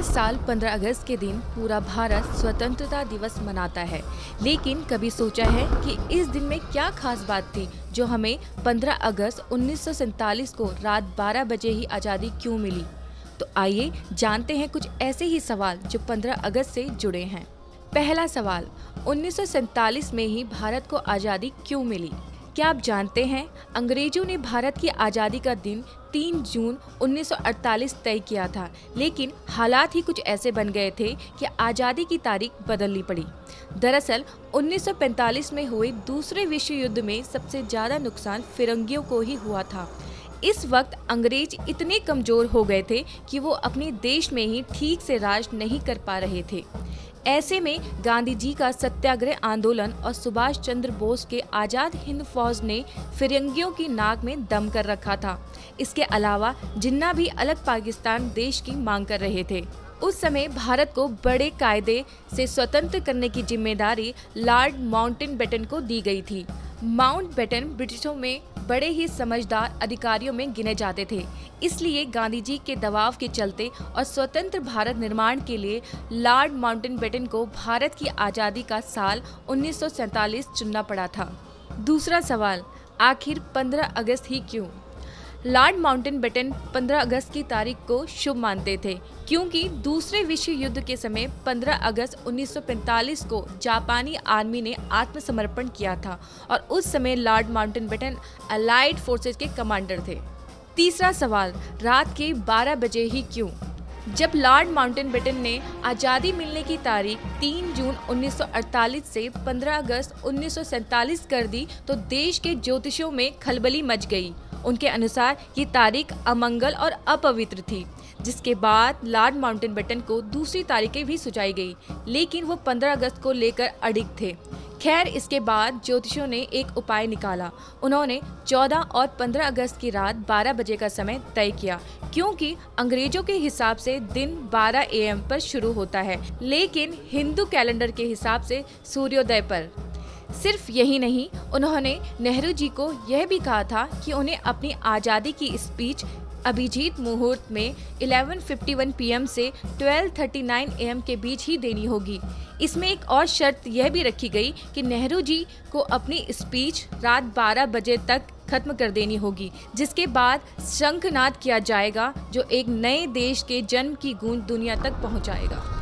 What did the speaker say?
साल 15 अगस्त के दिन पूरा भारत स्वतंत्रता दिवस मनाता है, लेकिन कभी सोचा है कि इस दिन में क्या खास बात थी जो हमें 15 अगस्त 1947 को रात 12 बजे ही आज़ादी क्यों मिली? तो आइए जानते हैं कुछ ऐसे ही सवाल जो 15 अगस्त से जुड़े हैं। पहला सवाल, 1947 में ही भारत को आज़ादी क्यों मिली? क्या आप जानते हैं अंग्रेजों ने भारत की आज़ादी का दिन 3 जून 1948 तय किया था, लेकिन हालात ही कुछ ऐसे बन गए थे कि आज़ादी की तारीख बदलनी पड़ी। दरअसल 1945 में हुए दूसरे विश्व युद्ध में सबसे ज़्यादा नुकसान फिरंगियों को ही हुआ था। इस वक्त अंग्रेज इतने कमज़ोर हो गए थे कि वो अपने देश में ही ठीक से राज नहीं कर पा रहे थे। ऐसे में गांधी जी का सत्याग्रह आंदोलन और सुभाष चंद्र बोस के आज़ाद हिंद फौज ने फिरंगियों की नाक में दम कर रखा था। इसके अलावा जिन्ना भी अलग पाकिस्तान देश की मांग कर रहे थे। उस समय भारत को बड़े कायदे से स्वतंत्र करने की जिम्मेदारी लॉर्ड माउंटबेटन को दी गई थी। माउंटबेटन ब्रिटिशों में बड़े ही समझदार अधिकारियों में गिने जाते थे, इसलिए गांधी जी के दबाव के चलते और स्वतंत्र भारत निर्माण के लिए लॉर्ड माउंटबेटन को भारत की आज़ादी का साल 1947 चुनना पड़ा था। दूसरा सवाल, आखिर 15 अगस्त ही क्यों? लॉर्ड माउंटबेटन 15 अगस्त की तारीख को शुभ मानते थे, क्योंकि दूसरे विश्व युद्ध के समय 15 अगस्त 1945 को जापानी आर्मी ने आत्मसमर्पण किया था और उस समय लॉर्ड माउंटबेटन अलाइड फोर्सेस के कमांडर थे। तीसरा सवाल, रात के 12 बजे ही क्यों? जब लॉर्ड माउंटबेटन ने आज़ादी मिलने की तारीख 3 जून 1948 से 15 अगस्त 1947 कर दी तो देश के ज्योतिषियों में खलबली मच गई। उनके अनुसार ये तारीख अमंगल और अपवित्र थी, जिसके बाद लॉर्ड माउंटबेटन को दूसरी तारीखें भी सुझाई गई, लेकिन वो 15 अगस्त को लेकर अडिग थे। खैर, इसके बाद ज्योतिषियों ने एक उपाय निकाला। उन्होंने 14 और 15 अगस्त की रात 12 बजे का समय तय किया, क्योंकि अंग्रेजों के हिसाब से दिन 12 AM पर शुरू होता है, लेकिन हिंदू कैलेंडर के हिसाब से सूर्योदय पर। सिर्फ यही नहीं, उन्होंने नेहरू जी को यह भी कहा था कि उन्हें अपनी आज़ादी की स्पीच अभिजीत मुहूर्त में 11:51 PM से 12:39 AM के बीच ही देनी होगी। इसमें एक और शर्त यह भी रखी गई कि नेहरू जी को अपनी स्पीच रात 12 बजे तक खत्म कर देनी होगी, जिसके बाद शंखनाद किया जाएगा, जो एक नए देश के जन्म की गूंज दुनिया तक पहुंचाएगा।